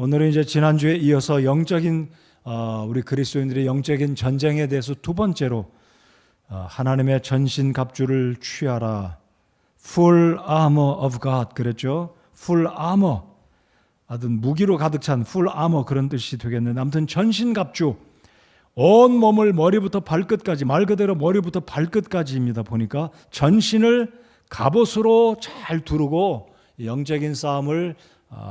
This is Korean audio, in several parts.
오늘은 이제 지난주에 이어서 영적인 우리 그리스도인들의 영적인 전쟁에 대해서 두 번째로 하나님의 전신 갑주를 취하라. Full armor of God 그랬죠. Full armor. 아주 무기로 가득 찬 full armor 그런 뜻이 되겠는데 아무튼 전신 갑주. 온 몸을 머리부터 발끝까지 말 그대로 머리부터 발끝까지입니다. 보니까 전신을 갑옷으로 잘 두르고 영적인 싸움을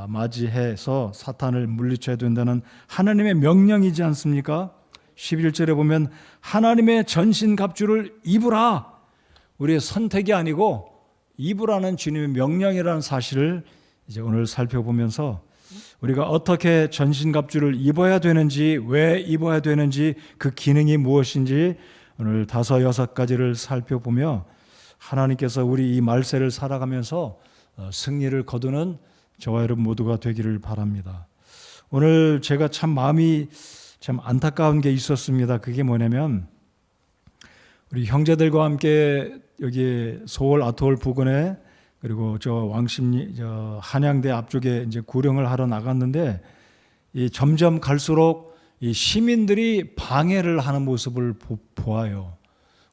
맞이해서 사탄을 물리쳐야 된다는 하나님의 명령이지 않습니까? 11절에 보면 하나님의 전신 갑주를 입으라. 우리의 선택이 아니고 입으라는 주님의 명령이라는 사실을 이제 오늘 살펴보면서 우리가 어떻게 전신 갑주를 입어야 되는지, 왜 입어야 되는지, 그 기능이 무엇인지 오늘 5, 6가지를 살펴보며 하나님께서 우리 이 말세를 살아가면서 승리를 거두는 저와 여러분 모두가 되기를 바랍니다. 오늘 제가 참 마음이 참 안타까운 게 있었습니다. 그게 뭐냐면 우리 형제들과 함께 여기 서울 아트홀 부근에 그리고 저 한양대 앞쪽에 이제 구령을 하러 나갔는데 이 점점 갈수록 이 시민들이 방해를 하는 모습을 보아요.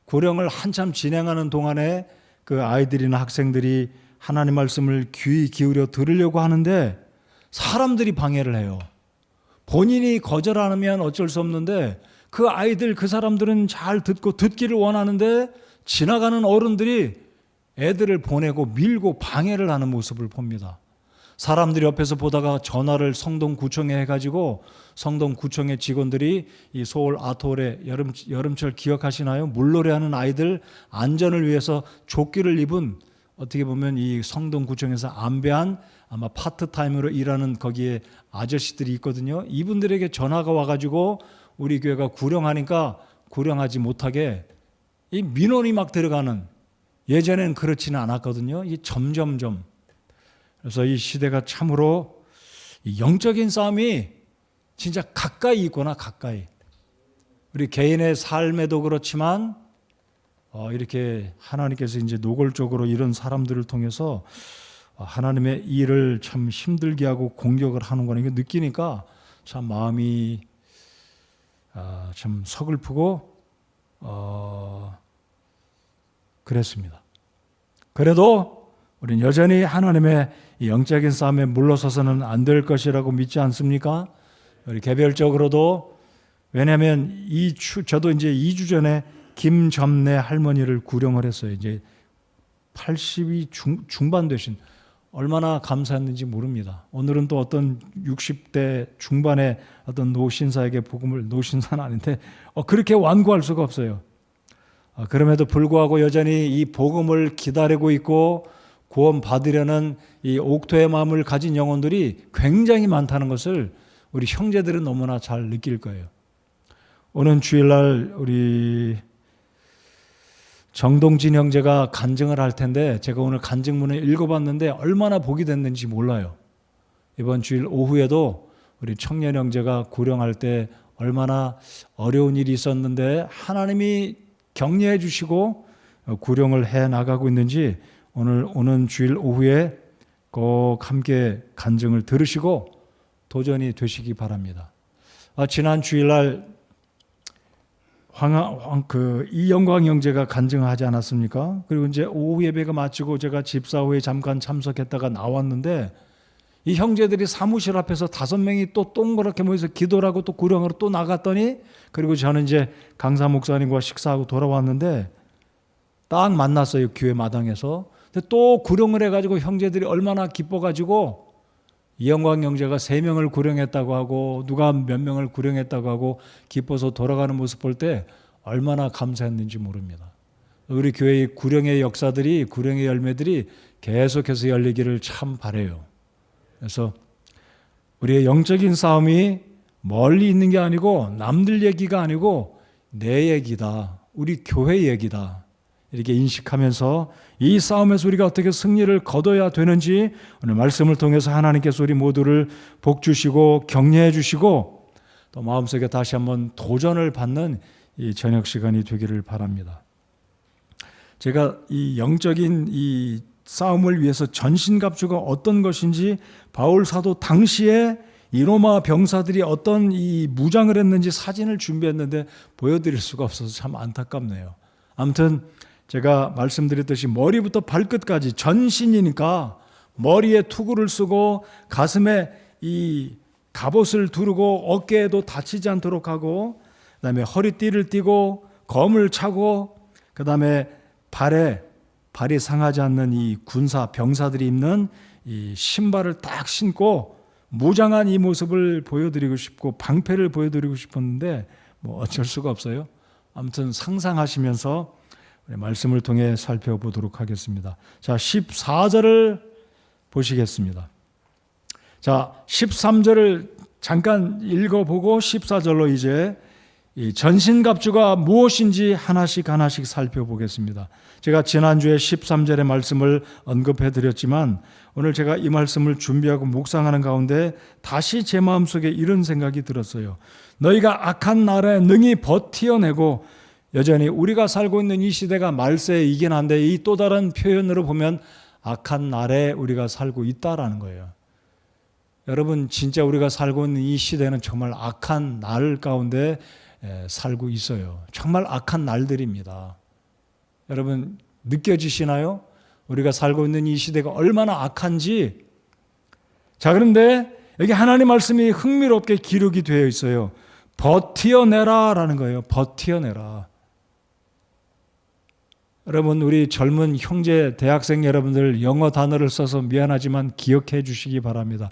구령을 한참 진행하는 동안에 그 아이들이나 학생들이 하나님 말씀을 귀 기울여 들으려고 하는데 사람들이 방해를 해요. 본인이 거절하면 어쩔 수 없는데 그 아이들, 그 사람들은 잘 듣고 듣기를 원하는데 지나가는 어른들이 애들을 보내고 밀고 방해를 하는 모습을 봅니다. 사람들이 옆에서 보다가 전화를 성동구청에 해가지고 성동구청의 직원들이 이 서울 아트홀에 여름철 기억하시나요? 물놀이하는 아이들 안전을 위해서 조끼를 입은 어떻게 보면 이 성동구청에서 안배한 아마 파트타임으로 일하는 거기에 아저씨들이 있거든요. 이분들에게 전화가 와가지고 우리 교회가 구령하니까 구령하지 못하게 이 민원이 막 들어가는, 예전에는 그렇지는 않았거든요. 이 점점점. 그래서 이 시대가 참으로 영적인 싸움이 진짜 가까이 있구나, 가까이. 우리 개인의 삶에도 그렇지만 이렇게 하나님께서 이제 노골적으로 이런 사람들을 통해서 하나님의 일을 참 힘들게 하고 공격을 하는 거는 느끼니까 참 마음이 참 서글프고 그랬습니다. 그래도 우리는 여전히 하나님의 영적인 싸움에 물러서서는 안 될 것이라고 믿지 않습니까? 우리 개별적으로도. 왜냐하면 저도 이제 2주 전에 김점래 할머니를 구령을 했어요. 이제 80이 중반 되신, 얼마나 감사했는지 모릅니다. 오늘은 또 어떤 60대 중반의 어떤 노신사에게 복음을, 노신사는 아닌데 그렇게 완고할 수가 없어요. 그럼에도 불구하고 여전히 이 복음을 기다리고 있고 구원 받으려는 이 옥토의 마음을 가진 영혼들이 굉장히 많다는 것을 우리 형제들은 너무나 잘 느낄 거예요. 오는 주일날 우리 정동진 형제가 간증을 할 텐데 제가 오늘 간증문을 읽어봤는데 얼마나 복이 됐는지 몰라요. 이번 주일 오후에도 우리 청년 형제가 구령할 때 얼마나 어려운 일이 있었는데 하나님이 격려해 주시고 구령을 해 나가고 있는지 오늘 오는 주일 오후에 꼭 함께 간증을 들으시고 도전이 되시기 바랍니다. 지난 주일날 이영광 형제가 간증하지 않았습니까? 그리고 이제 오후 예배가 마치고 제가 집사회에 잠깐 참석했다가 나왔는데 이 형제들이 사무실 앞에서 5명이 또 동그랗게 모여서 기도를 하고 또 구령으로 또 나갔더니, 그리고 저는 이제 강사 목사님과 식사하고 돌아왔는데 딱 만났어요, 교회 마당에서. 근데 또 구령을 해가지고 형제들이 얼마나 기뻐가지고 이영광 형제가 3명을 구령했다고 하고 누가 몇 명을 구령했다고 하고 기뻐서 돌아가는 모습 볼 때 얼마나 감사했는지 모릅니다. 우리 교회의 구령의 역사들이, 구령의 열매들이 계속해서 열리기를 참 바라요. 그래서 우리의 영적인 싸움이 멀리 있는 게 아니고 남들 얘기가 아니고 내 얘기다, 우리 교회 얘기다, 이렇게 인식하면서 이 싸움에서 우리가 어떻게 승리를 거둬야 되는지 오늘 말씀을 통해서 하나님께서 우리 모두를 복 주시고 격려해 주시고 또 마음속에 다시 한번 도전을 받는 이 저녁 시간이 되기를 바랍니다. 제가 이 영적인 이 싸움을 위해서 전신갑주가 어떤 것인지 바울 사도 당시에 이 로마 병사들이 어떤 이 무장을 했는지 사진을 준비했는데 보여드릴 수가 없어서 참 안타깝네요. 아무튼 제가 말씀드렸듯이 머리부터 발끝까지 전신이니까 머리에 투구를 쓰고 가슴에 이 갑옷을 두르고 어깨에도 다치지 않도록 하고 그다음에 허리띠를 띠고 검을 차고 그다음에 발이 상하지 않는 이 군사 병사들이 입는 이 신발을 딱 신고 무장한 이 모습을 보여드리고 싶고 방패를 보여드리고 싶었는데 뭐 어쩔 수가 없어요. 아무튼 상상하시면서 말씀을 통해 살펴보도록 하겠습니다. 자, 14절을 보시겠습니다. 자, 13절을 잠깐 읽어보고 14절로 이제 이 전신갑주가 무엇인지 하나씩 살펴보겠습니다. 제가 지난주에 13절의 말씀을 언급해 드렸지만 오늘 제가 이 말씀을 준비하고 묵상하는 가운데 다시 제 마음속에 이런 생각이 들었어요. 너희가 악한 날에 능히 버티어내고 여전히 우리가 살고 있는 이 시대가 말세이긴 한데 이 또 다른 표현으로 보면 악한 날에 우리가 살고 있다라는 거예요. 여러분 진짜 우리가 살고 있는 이 시대는 정말 악한 날 가운데 살고 있어요. 정말 악한 날들입니다. 여러분 느껴지시나요? 우리가 살고 있는 이 시대가 얼마나 악한지. 자, 그런데 여기 하나님 말씀이 흥미롭게 기록이 되어 있어요. 버티어내라 라는 거예요. 버티어내라. 여러분 우리 젊은 형제 대학생 여러분들 영어 단어를 써서 미안하지만 기억해 주시기 바랍니다.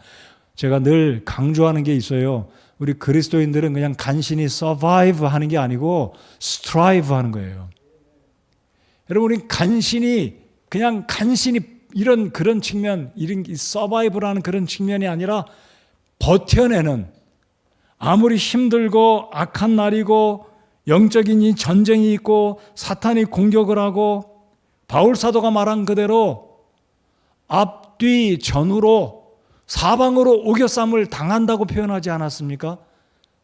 제가 늘 강조하는 게 있어요. 우리 그리스도인들은 그냥 간신히 survive 하는 게 아니고 strive 하는 거예요. 여러분 우리 간신히 이런 그런 측면, 이런 survive라는 그런 측면이 아니라 버텨내는, 아무리 힘들고 악한 날이고 영적인 이 전쟁이 있고 사탄이 공격을 하고 바울 사도가 말한 그대로 앞뒤 전후로 사방으로 오겨쌈을 당한다고 표현하지 않았습니까?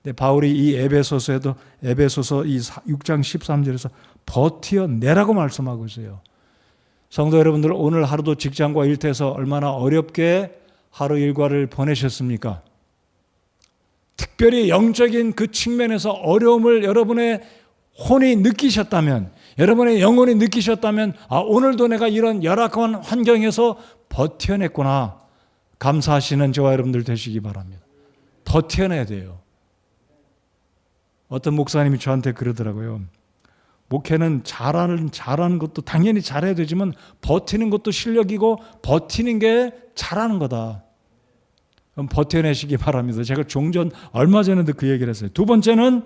근데 바울이 이 에베소서 이 6장 13절에서 버텨내라고 말씀하고 있어요. 성도 여러분들 오늘 하루도 직장과 일터에서 얼마나 어렵게 하루 일과를 보내셨습니까? 특별히 영적인 그 측면에서 어려움을 여러분의 혼이 느끼셨다면, 여러분의 영혼이 느끼셨다면 오늘도 내가 이런 열악한 환경에서 버텨냈구나 감사하시는 저와 여러분들 되시기 바랍니다. 버텨내야 돼요. 어떤 목사님이 저한테 그러더라고요. 목회는 잘하는 것도 당연히 잘해야 되지만 버티는 것도 실력이고 버티는 게 잘하는 거다. 그럼 버텨내시기 바랍니다. 제가 종전 얼마 전에도 그 얘기를 했어요. 두 번째는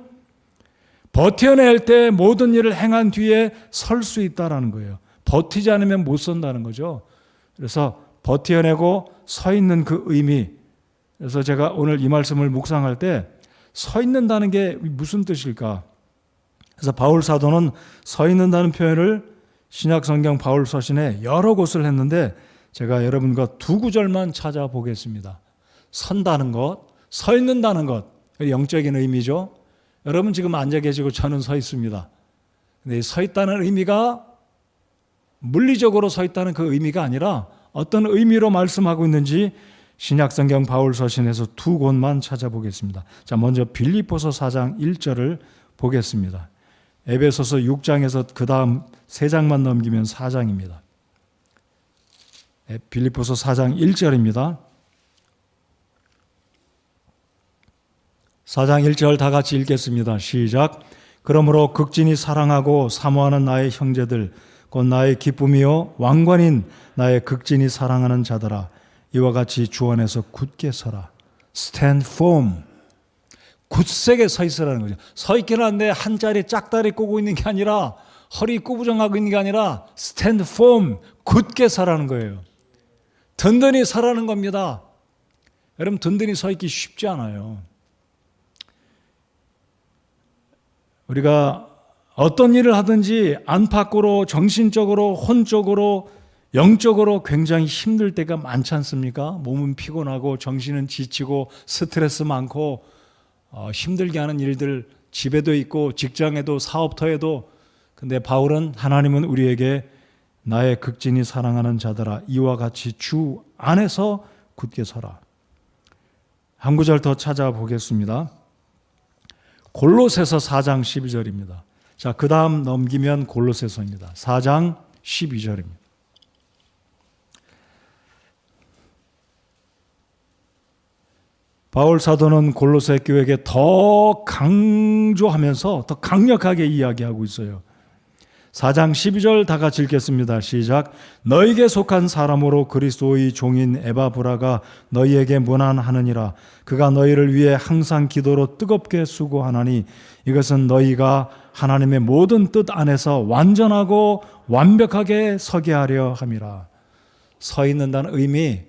버텨낼 때 모든 일을 행한 뒤에 설 수 있다라는 거예요. 버티지 않으면 못 선다는 거죠. 그래서 버텨내고 서 있는 그 의미. 그래서 제가 오늘 이 말씀을 묵상할 때 서 있는다는 게 무슨 뜻일까? 그래서 바울 사도는 서 있는다는 표현을 신약 성경 바울 서신에 여러 곳을 했는데 제가 여러분과 두 구절만 찾아보겠습니다. 선다는 것, 서 있는다는 것, 영적인 의미죠. 여러분 지금 앉아 계시고 저는 서 있습니다. 근데 서 있다는 의미가 물리적으로 서 있다는 그 의미가 아니라 어떤 의미로 말씀하고 있는지 신약성경 바울 서신에서 두 곳만 찾아보겠습니다. 자, 먼저 빌립보서 4장 1절을 보겠습니다. 에베소서 6장에서 그 다음 3장만 넘기면 4장입니다. 빌립보서 4장 1절입니다. 4장 1절 다 같이 읽겠습니다. 시작. 그러므로 극진히 사랑하고 사모하는 나의 형제들 곧 나의 기쁨이요 왕관인 나의 극진히 사랑하는 자들아 이와 같이 주 안에서 굳게 서라. Stand firm. 굳세게 서 있으라는 거죠. 서 있긴 한데 한 자리 짝다리 꼬고 있는 게 아니라 허리 꾸부정하고 있는 게 아니라 stand firm. 굳게 서라는 거예요. 든든히 서라는 겁니다. 여러분 든든히 서 있기 쉽지 않아요. 우리가 어떤 일을 하든지 안팎으로 정신적으로 혼적으로 영적으로 굉장히 힘들 때가 많지 않습니까? 몸은 피곤하고 정신은 지치고 스트레스 많고 힘들게 하는 일들 집에도 있고 직장에도 사업터에도. 근데 바울은 하나님은 우리에게 나의 극진히 사랑하는 자들아 이와 같이 주 안에서 굳게 서라. 한 구절 더 찾아보겠습니다. 골로새서 4장 12절입니다. 자, 그 다음 넘기면 골로새서입니다. 4장 12절입니다. 바울 사도는 골로새 교회에게 더 강조하면서 더 강력하게 이야기하고 있어요. 4장 12절 다 같이 읽겠습니다. 시작. 너에게 속한 사람으로 그리스도의 종인 에바브라가 너희에게 문안하느니라. 그가 너희를 위해 항상 기도로 뜨겁게 수고하나니 이것은 너희가 하나님의 모든 뜻 안에서 완전하고 완벽하게 서게 하려 함이라. 서 있는다는 의미,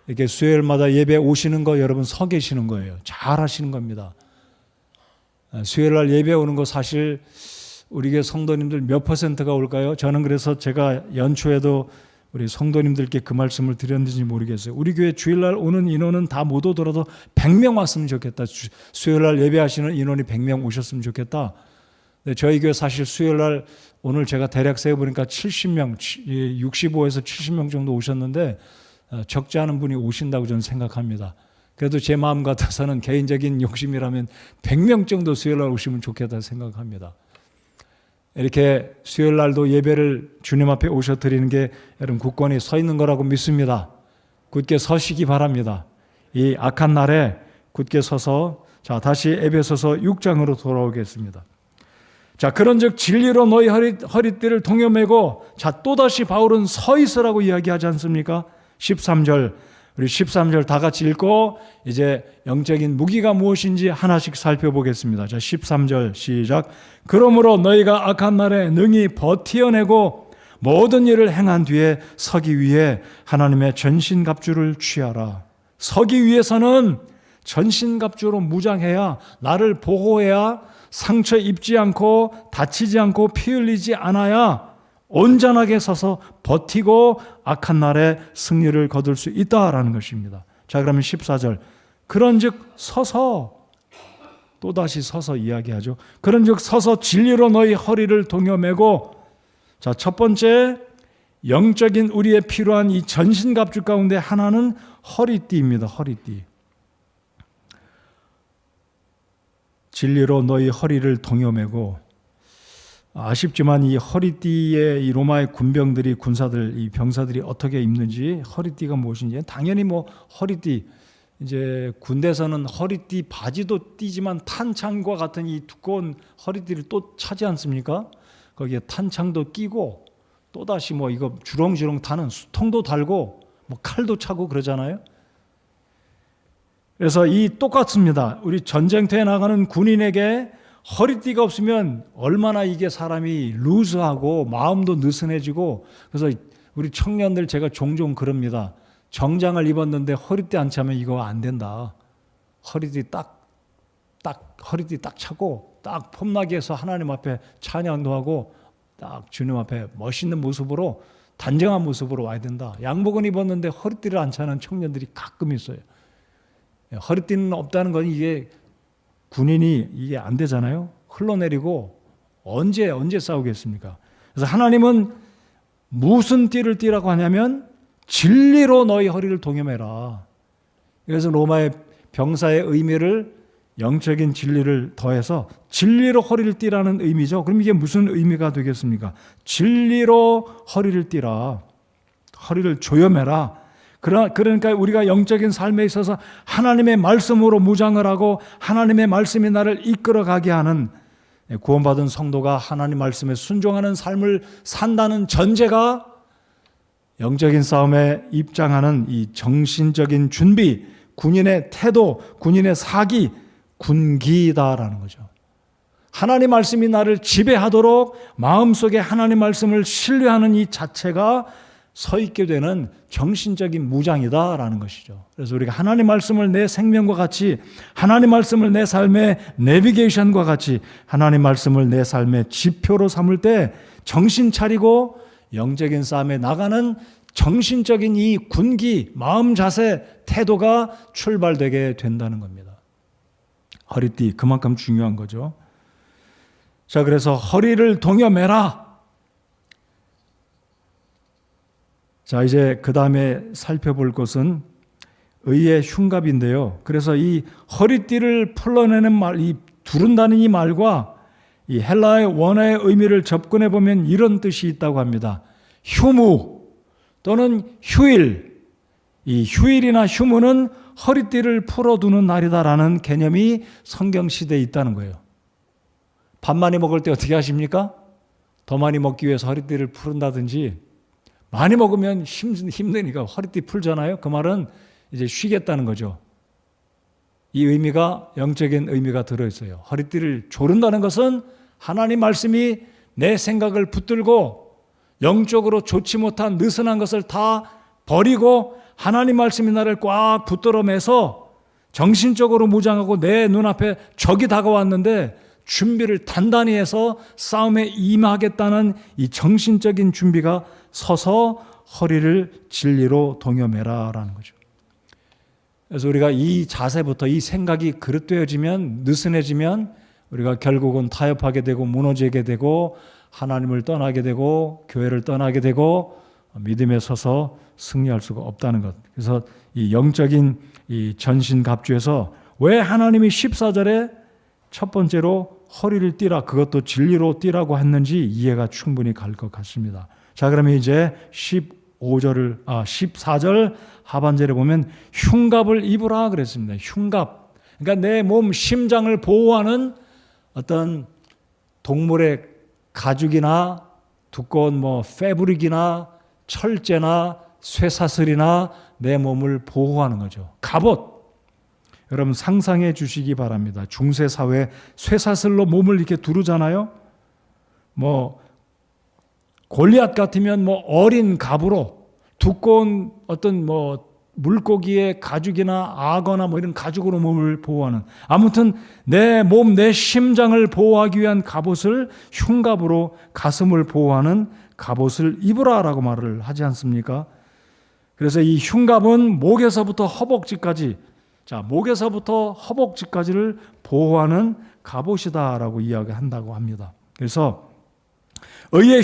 이렇게 수요일마다 예배 오시는 거 여러분 서 계시는 거예요. 잘 하시는 겁니다. 수요일날 예배 오는 거 사실 우리 교회 성도님들 몇 퍼센트가 올까요? 저는 그래서 제가 연초에도 우리 성도님들께 그 말씀을 드렸는지 모르겠어요. 우리 교회 주일날 오는 인원은 다 못 오더라도 100명 왔으면 좋겠다. 수요일날 예배하시는 인원이 100명 오셨으면 좋겠다. 근데 저희 교회 사실 수요일날 오늘 제가 대략 세어보니까 70명, 65에서 70명 정도 오셨는데 적지 않은 분이 오신다고 저는 생각합니다. 그래도 제 마음 같아서는 개인적인 욕심이라면 100명 정도 수요일날 오시면 좋겠다 생각합니다. 이렇게 수요일날도 예배를 주님 앞에 오셔 드리는 게 여러분 굳건히 서 있는 거라고 믿습니다. 굳게 서시기 바랍니다. 이 악한 날에 굳게 서서, 자, 다시 에베소서 6장으로 돌아오겠습니다. 자, 그런즉 진리로 너희 허리띠를 동여매고, 자, 또다시 바울은 서 있으라고 이야기하지 않습니까? 13절, 우리 13절 다 같이 읽고 이제 영적인 무기가 무엇인지 하나씩 살펴보겠습니다. 자, 13절 시작. 그러므로 너희가 악한 날에 능히 버티어내고 모든 일을 행한 뒤에 서기 위해 하나님의 전신갑주를 취하라. 서기 위해서는 전신갑주로 무장해야, 나를 보호해야, 상처 입지 않고 다치지 않고 피 흘리지 않아야 온전하게 서서 버티고 악한 날에 승리를 거둘 수 있다라는 것입니다. 자, 그러면 14절. 그런즉 서서, 또다시 서서 이야기하죠. 그런즉 서서 진리로 너희 허리를 동여매고, 자, 첫 번째 영적인 우리의 필요한 이 전신갑주 가운데 하나는 허리띠입니다. 허리띠. 진리로 너희 허리를 동여매고, 아쉽지만 이 허리띠에 이 로마의 군병들이, 군사들, 이 병사들이 어떻게 입는지, 허리띠가 무엇인지, 당연히 뭐 허리띠, 이제 군대에서는 허리띠 바지도 띠지만 탄창과 같은 이 두꺼운 허리띠를 또 차지 않습니까? 거기에 탄창도 끼고 또다시 뭐 이거 주렁주렁 타는 수통도 달고 뭐 칼도 차고 그러잖아요. 그래서 이 똑같습니다. 우리 전쟁터에 나가는 군인에게 허리띠가 없으면 얼마나 이게 사람이 루즈하고 마음도 느슨해지고, 그래서 우리 청년들 제가 종종 그럽니다. 정장을 입었는데 허리띠 안 차면 이거 안 된다. 허리띠 허리띠 딱 차고 딱 폼나게 해서 하나님 앞에 찬양도 하고 딱 주님 앞에 멋있는 모습으로, 단정한 모습으로 와야 된다. 양복은 입었는데 허리띠를 안 차는 청년들이 가끔 있어요. 허리띠는 없다는 건 이게 군인이 이게 안 되잖아요. 흘러내리고 언제 싸우겠습니까? 그래서 하나님은 무슨 띠를 띠라고 하냐면 진리로 너희 허리를 동여매라. 그래서 로마의 병사의 의미를, 영적인 진리를 더해서 진리로 허리를 띠라는 의미죠. 그럼 이게 무슨 의미가 되겠습니까? 진리로 허리를 띠라. 허리를 조여매라. 그러니까 우리가 영적인 삶에 있어서 하나님의 말씀으로 무장을 하고 하나님의 말씀이 나를 이끌어가게 하는, 구원받은 성도가 하나님 말씀에 순종하는 삶을 산다는 전제가 영적인 싸움에 입장하는 이 정신적인 준비, 군인의 태도, 군인의 사기, 군기다라는 거죠. 하나님 말씀이 나를 지배하도록 마음속에 하나님 말씀을 신뢰하는 이 자체가 서 있게 되는 정신적인 무장이다라는 것이죠. 그래서 우리가 하나님 말씀을 내 생명과 같이, 하나님 말씀을 내 삶의 내비게이션과 같이, 하나님 말씀을 내 삶의 지표로 삼을 때 정신 차리고 영적인 싸움에 나가는 정신적인 이 군기, 마음 자세, 태도가 출발되게 된다는 겁니다. 허리띠, 그만큼 중요한 거죠. 자, 그래서 허리를 동여매라. 자, 이제 그 다음에 살펴볼 것은 의의 흉갑인데요. 그래서 이 허리띠를 풀어내는 말, 이 두른다는 이 말과 이 헬라의 원어의 의미를 접근해 보면 이런 뜻이 있다고 합니다. 휴무 또는 휴일. 이 휴일이나 휴무는 허리띠를 풀어두는 날이다라는 개념이 성경 시대에 있다는 거예요. 밥 많이 먹을 때 어떻게 하십니까? 더 많이 먹기 위해서 허리띠를 푸른다든지, 많이 먹으면 힘드니까 허리띠 풀잖아요. 그 말은 이제 쉬겠다는 거죠. 이 의미가, 영적인 의미가 들어있어요. 허리띠를 조른다는 것은 하나님 말씀이 내 생각을 붙들고 영적으로 좋지 못한 느슨한 것을 다 버리고 하나님 말씀이 나를 꽉 붙들어 매서 정신적으로 무장하고 내 눈앞에 적이 다가왔는데 준비를 단단히 해서 싸움에 임하겠다는 이 정신적인 준비가 서서 허리를 진리로 동여매라라는 거죠. 그래서 우리가 이 자세부터, 이 생각이 그릇되어지면, 느슨해지면 우리가 결국은 타협하게 되고 무너지게 되고 하나님을 떠나게 되고 교회를 떠나게 되고 믿음에 서서 승리할 수가 없다는 것. 그래서 이 영적인 이 전신갑주에서 왜 하나님이 14절에 첫 번째로 허리를 띠라, 그것도 진리로 띠라고 했는지 이해가 충분히 갈 것 같습니다. 자, 그러면 이제 14절 하반절에 보면 흉갑을 입으라 그랬습니다. 흉갑. 그러니까 내 몸, 심장을 보호하는 어떤 동물의 가죽이나 두꺼운 패브릭이나 철제나 쇠사슬이나 내 몸을 보호하는 거죠. 갑옷. 여러분 상상해 주시기 바랍니다. 중세 사회 쇠사슬로 몸을 이렇게 두르잖아요. 골리앗 같으면 어린 갑으로 두꺼운 어떤 물고기의 가죽이나 악어나 이런 가죽으로 몸을 보호하는, 아무튼 내 몸, 내 심장을 보호하기 위한 갑옷을 흉갑으로 가슴을 보호하는 갑옷을 입으라라고 말을 하지 않습니까? 그래서 이 흉갑은 목에서부터 허벅지까지, 목에서부터 허벅지까지를 보호하는 갑옷이다라고 이야기한다고 합니다. 그래서 의의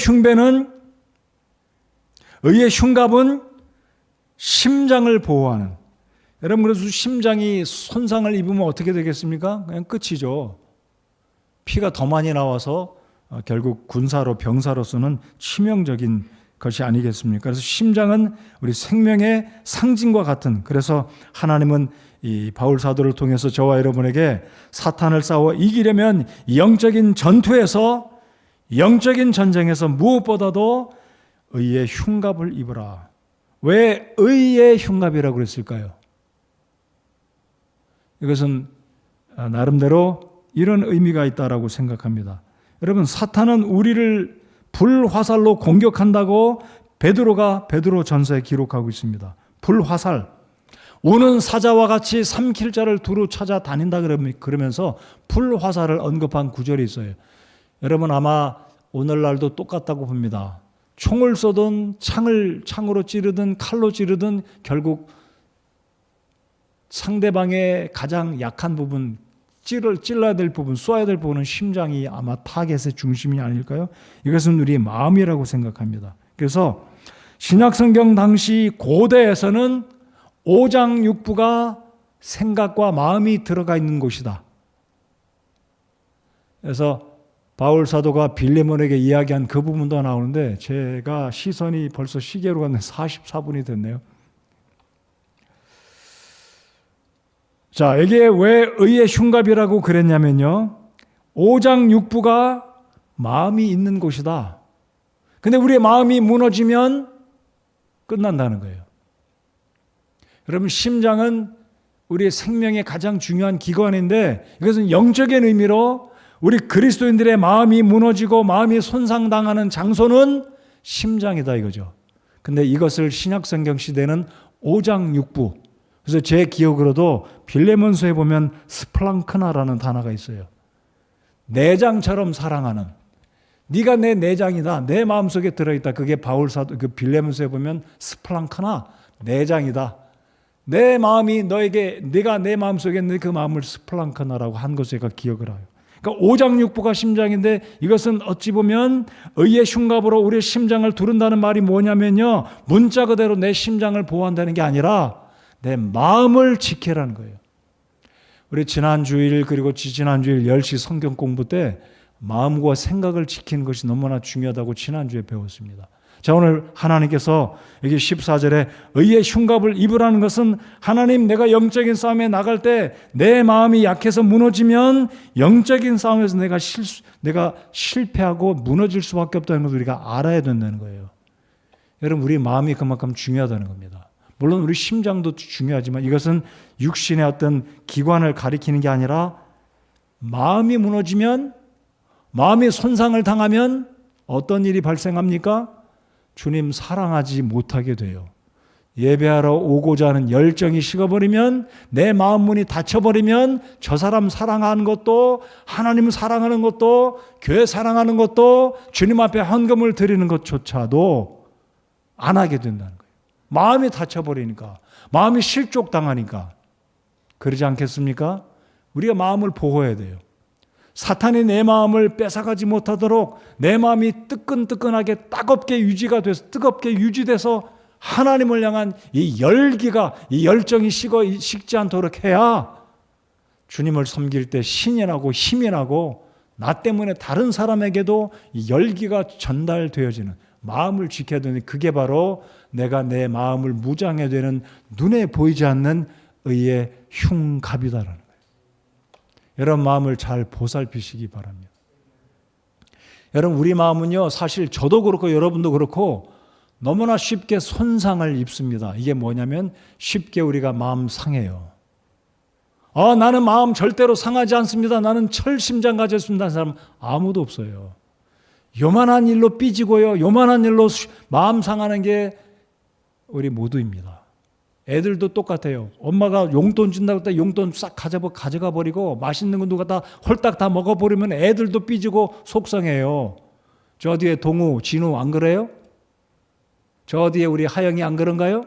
흉갑은 심장을 보호하는. 여러분, 그래서 심장이 손상을 입으면 어떻게 되겠습니까? 그냥 끝이죠. 피가 더 많이 나와서 결국 군사로, 병사로서는 치명적인 것이 아니겠습니까? 그래서 심장은 우리 생명의 상징과 같은, 그래서 하나님은 이 바울 사도를 통해서 저와 여러분에게 사탄을 싸워 이기려면 영적인 전투에서, 영적인 전쟁에서 무엇보다도 의의 흉갑을 입으라. 왜 의의 흉갑이라고 그랬을까요? 이것은 나름대로 이런 의미가 있다라고 생각합니다. 여러분, 사탄은 우리를 불화살로 공격한다고 베드로 전서에 기록하고 있습니다. 불화살. 우는 사자와 같이 삼킬 자를 두루 찾아다닌다 그러면서 불화살을 언급한 구절이 있어요. 여러분 아마 오늘날도 똑같다고 봅니다. 총을 쏘든 창으로 찌르든 칼로 찌르든 결국 상대방의 가장 약한 부분, 찔러야 될 부분, 쏘아야 될 부분은 심장이 아마 타겟의 중심이 아닐까요? 이것은 우리의 마음이라고 생각합니다. 그래서 신약성경 당시 고대에서는 오장육부가 생각과 마음이 들어가 있는 곳이다. 그래서 바울 사도가 빌레몬에게 이야기한 그 부분도 나오는데 제가 시선이 벌써 시계로 갔네. 44분이 됐네요. 자, 이게 왜 의의 흉갑이라고 그랬냐면요, 오장육부가 마음이 있는 곳이다. 근데 우리의 마음이 무너지면 끝난다는 거예요. 여러분, 심장은 우리의 생명의 가장 중요한 기관인데 이것은 영적인 의미로 우리 그리스도인들의 마음이 무너지고 마음이 손상당하는 장소는 심장이다 이거죠. 근데 이것을 신약성경 시대는 오장육부, 그래서 제 기억으로도 빌레몬서에 보면 스플랑크나라는 단어가 있어요. 내장처럼 사랑하는, 네가 내 내장이다, 내 마음속에 들어있다. 그게 바울 사도 그 빌레몬서에 보면 스플랑크나, 내장이다. 내 마음이 너에게, 네가 내 마음속에 있는 그 마음을 스플랑크나라고 한 것을 제가 기억을 해요. 그러니까 오장육부가 심장인데 이것은 어찌 보면 의의 흉갑으로 우리의 심장을 두른다는 말이 뭐냐면요, 문자 그대로 내 심장을 보호한다는 게 아니라 내 마음을 지키라는 거예요. 우리 지난주일 그리고 지지난주일 10시 성경 공부 때 마음과 생각을 지키는 것이 너무나 중요하다고 지난주에 배웠습니다. 자, 오늘 하나님께서 여기 14절에 의의 흉갑을 입으라는 것은 하나님, 내가 영적인 싸움에 나갈 때 내 마음이 약해서 무너지면 영적인 싸움에서 내가 실패하고 무너질 수밖에 없다는 것을 우리가 알아야 된다는 거예요. 여러분, 우리 마음이 그만큼 중요하다는 겁니다. 물론 우리 심장도 중요하지만 이것은 육신의 어떤 기관을 가리키는 게 아니라 마음이 무너지면, 마음이 손상을 당하면 어떤 일이 발생합니까? 주님 사랑하지 못하게 돼요. 예배하러 오고자 하는 열정이 식어버리면, 내 마음 문이 닫혀버리면 저 사람 사랑하는 것도, 하나님 사랑하는 것도, 교회 사랑하는 것도, 주님 앞에 헌금을 드리는 것조차도 안 하게 된다는 거예요. 마음이 닫혀버리니까, 마음이 실족당하니까. 그러지 않겠습니까? 우리가 마음을 보호해야 돼요. 사탄이 내 마음을 뺏어가지 못하도록 내 마음이 뜨끈뜨끈하게 따갑게 유지가 돼서, 뜨겁게 유지돼서 하나님을 향한 이 열기가, 이 열정이 식지 않도록 해야 주님을 섬길 때 신이 나고 힘이 나고, 나 때문에 다른 사람에게도 이 열기가 전달되어지는, 마음을 지켜야 되는, 그게 바로 내가 내 마음을 무장해야 되는 눈에 보이지 않는 의의 흉갑이다라는 거예요. 여러분, 마음을 잘 보살피시기 바랍니다. 여러분, 우리 마음은요, 사실 저도 그렇고 여러분도 그렇고 너무나 쉽게 손상을 입습니다. 이게 뭐냐면 쉽게 우리가 마음 상해요. 나는 마음 절대로 상하지 않습니다. 나는 철심장 가졌습니다. 하는 사람 아무도 없어요. 요만한 일로 삐지고요, 요만한 일로 마음 상하는 게 우리 모두입니다. 애들도 똑같아요. 엄마가 용돈 준다고 했다 용돈 싹 가져가 버리고 맛있는 거 누가 다 홀딱 다 먹어버리면 애들도 삐지고 속상해요. 저 뒤에 동우, 진우 안 그래요? 저 뒤에 우리 하영이 안 그런가요?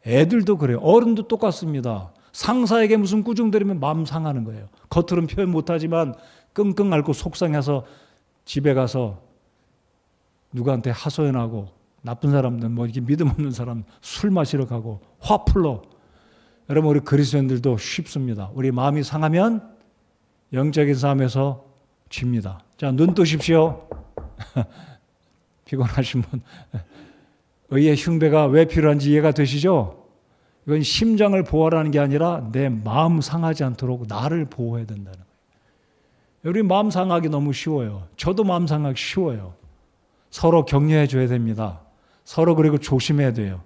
애들도 그래요. 어른도 똑같습니다. 상사에게 무슨 꾸중거리면 마음 상하는 거예요. 겉으로는 표현 못하지만 끙끙 앓고 속상해서 집에 가서 누구한테 하소연하고, 나쁜 사람들, 이렇게 믿음 없는 사람 술 마시러 가고 화 풀러. 여러분, 우리 그리스도인들도 쉽습니다. 우리 마음이 상하면 영적인 싸움에서 집니다. 자, 눈 뜨십시오. 피곤하신 분. 의의 흉배가 왜 필요한지 이해가 되시죠? 이건 심장을 보호하라는 게 아니라 내 마음 상하지 않도록 나를 보호해야 된다는 거예요. 우리 마음 상하기 너무 쉬워요. 저도 마음 상하기 쉬워요. 서로 격려해 줘야 됩니다. 서로 그리고 조심해야 돼요.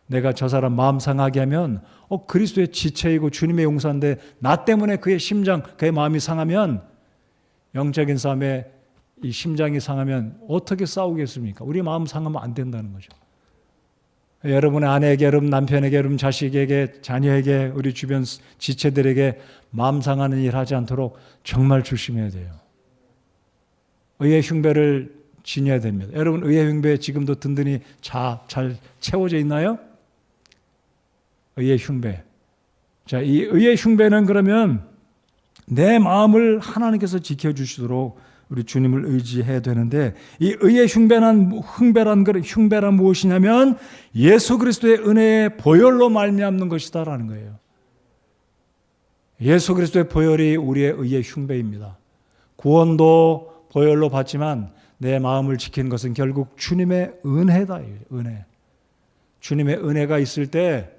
내가 저 사람 마음 상하게 하면 그리스도의 지체이고 주님의 용사인데 나 때문에 그의 심장, 그의 마음이 상하면, 영적인 싸움에 이 심장이 상하면 어떻게 싸우겠습니까? 우리 마음 상하면 안 된다는 거죠. 여러분의 아내에게, 여러분 남편에게, 여러분 자식에게, 자녀에게, 우리 주변 지체들에게 마음 상하는 일 하지 않도록 정말 조심해야 돼요. 의의 흉배를 지녀야 됩니다. 여러분, 의의 흉배 지금도 든든히 잘 채워져 있나요? 의의 흉배. 자, 이 의의 흉배는 그러면 내 마음을 하나님께서 지켜주시도록 우리 주님을 의지해야 되는데, 이 의의 흉배란 무엇이냐면 예수 그리스도의 은혜의 보혈로 말미암는 것이다라는 거예요. 예수 그리스도의 보혈이 우리의 의의 흉배입니다. 구원도 보혈로 받지만 내 마음을 지키는 것은 결국 주님의 은혜다. 은혜. 주님의 은혜가 있을 때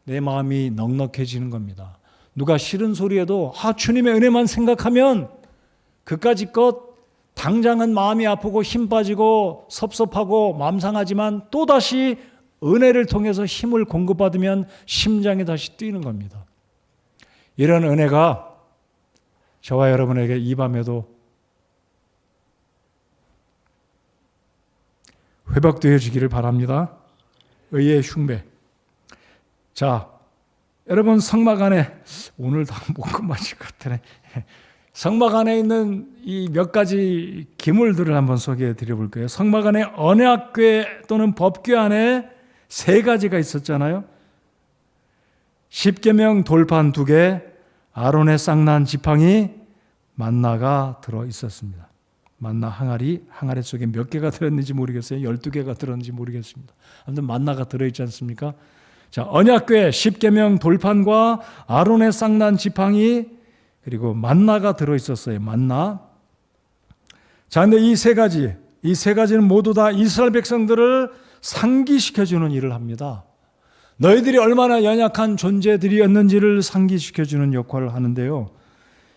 내 마음이 넉넉해지는 겁니다. 누가 싫은 소리에도 주님의 은혜만 생각하면 그까짓 것 당장은 마음이 아프고 힘 빠지고 섭섭하고 마음 상하지만 또다시 은혜를 통해서 힘을 공급받으면 심장이 다시 뛰는 겁니다. 이런 은혜가 저와 여러분에게 이 밤에도 회복되어지기를 바랍니다. 의의 흉배. 자, 여러분 성막 안에, 오늘 다 못 끝마칠 것 같네. 성막 안에 있는 이 몇 가지 기물들을 한번 소개해 드려볼게요. 성막 안에 언약궤 또는 법궤 안에 3가지가 있었잖아요. 십계명 돌판 2개, 아론의 쌍난 지팡이, 만나가 들어 있었습니다. 만나 항아리 속에 몇 개가 들었는지 모르겠어요. 12개가 들었는지 모르겠습니다. 아무튼 만나가 들어있지 않습니까? 자, 언약궤, 십계명 돌판과 아론의 쌍난 지팡이, 그리고 만나가 들어있었어요. 만나. 자, 근데 이 세 가지는 모두 다 이스라엘 백성들을 상기시켜주는 일을 합니다. 너희들이 얼마나 연약한 존재들이었는지를 상기시켜주는 역할을 하는데요.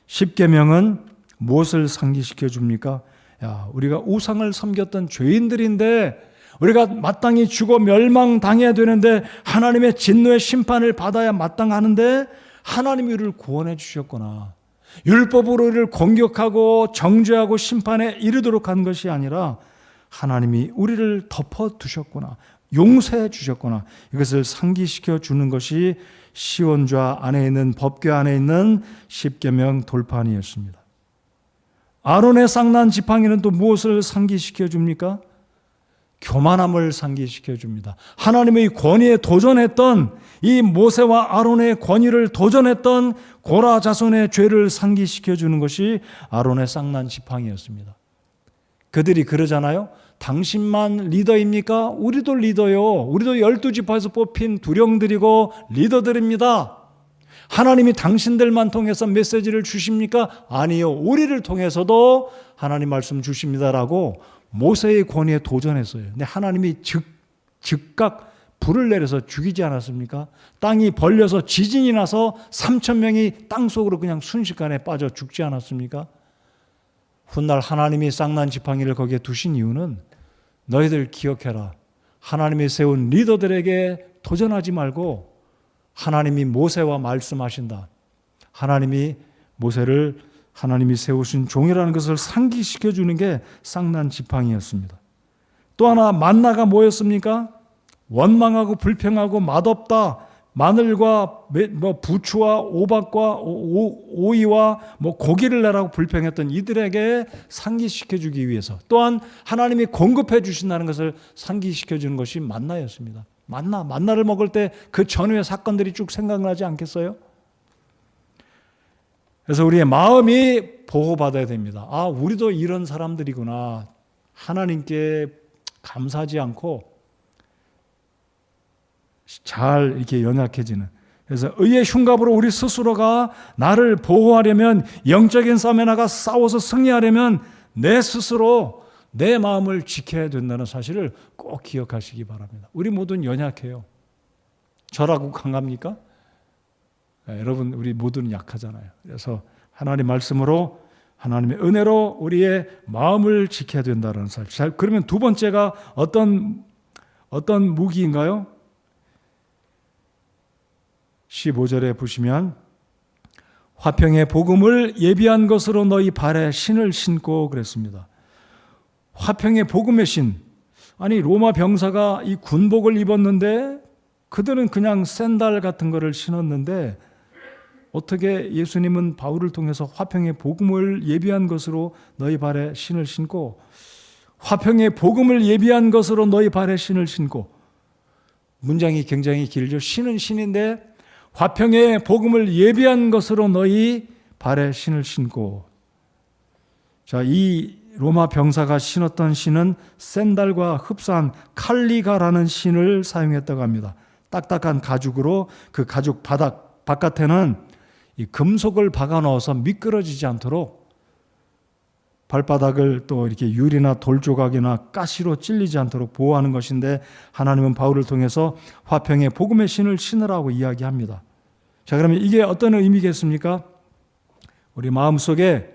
십계명은 무엇을 상기시켜줍니까? 야, 우리가 우상을 섬겼던 죄인들인데 우리가 마땅히 죽어 멸망당해야 되는데 하나님의 진노의 심판을 받아야 마땅하는데 하나님이 우리를 구원해 주셨구나. 율법으로 우리를 공격하고 정죄하고 심판에 이르도록 한 것이 아니라 하나님이 우리를 덮어두셨구나. 용서해 주셨구나. 이것을 상기시켜 주는 것이 시온좌 안에 있는 법궤 안에 있는 십계명 돌판이었습니다. 아론의 쌍난 지팡이는 또 무엇을 상기시켜 줍니까? 교만함을 상기시켜 줍니다. 하나님의 권위에 도전했던 이 모세와 아론의 권위를 도전했던 고라 자손의 죄를 상기시켜 주는 것이 아론의 쌍난 지팡이였습니다. 그들이 그러잖아요. 당신만 리더입니까? 우리도 리더요. 우리도 12지파에서 뽑힌 두령들이고 리더들입니다. 하나님이 당신들만 통해서 메시지를 주십니까? 아니요. 우리를 통해서도 하나님 말씀 주십니다라고 모세의 권위에 도전했어요. 근데 하나님이 즉각 불을 내려서 죽이지 않았습니까? 땅이 벌려서 지진이 나서 3,000명이 땅속으로 그냥 순식간에 빠져 죽지 않았습니까? 훗날 하나님이 쌍난 지팡이를 거기에 두신 이유는 너희들 기억해라. 하나님이 세운 리더들에게 도전하지 말고 하나님이 모세와 말씀하신다. 하나님이 모세를 하나님이 세우신 종이라는 것을 상기시켜 주는 게 쌍난 지팡이였습니다. 또 하나 만나가 뭐였습니까? 원망하고 불평하고 맛없다. 마늘과 부추와 오박과 오이와 고기를 내라고 불평했던 이들에게 상기시켜 주기 위해서 또한 하나님이 공급해 주신다는 것을 상기시켜 주는 것이 만나였습니다. 만나를 먹을 때 그 전후의 사건들이 쭉 생각나지 않겠어요? 그래서 우리의 마음이 보호받아야 됩니다. 아, 우리도 이런 사람들이구나. 하나님께 감사하지 않고 잘 이렇게 연약해지는. 그래서 의의 흉갑으로 우리 스스로가 나를 보호하려면, 영적인 싸움에 나가 싸워서 승리하려면 내 스스로 내 마음을 지켜야 된다는 사실을 꼭 기억하시기 바랍니다. 우리 모두는 연약해요. 저라고 강합니까? 네, 여러분, 우리 모두는 약하잖아요. 그래서 하나님 말씀으로, 하나님의 은혜로 우리의 마음을 지켜야 된다는 사실. 자, 그러면 두 번째가 어떤 무기인가요? 15절에 보시면 화평의 복음을 예비한 것으로 너희 발에 신을 신고 그랬습니다. 화평의 복음의 신. 아니, 로마 병사가 이 군복을 입었는데 그들은 그냥 샌들 같은 거를 신었는데 어떻게 예수님은 바울을 통해서 화평의 복음을 예비한 것으로 너희 발에 신을 신고, 화평의 복음을 예비한 것으로 너희 발에 신을 신고. 문장이 굉장히 길죠. 신은 신인데 화평의 복음을 예비한 것으로 너희 발에 신을 신고. 자, 이 로마 병사가 신었던 신은 샌달과 흡사한 칼리가라는 신을 사용했다고 합니다. 딱딱한 가죽으로 그 가죽 바깥에는 이 금속을 박아 넣어서 미끄러지지 않도록, 발바닥을 또 이렇게 유리나 돌조각이나 가시로 찔리지 않도록 보호하는 것인데, 하나님은 바울을 통해서 화평의 복음의 신을 신으라고 이야기합니다. 자, 그러면 이게 어떤 의미겠습니까? 우리 마음속에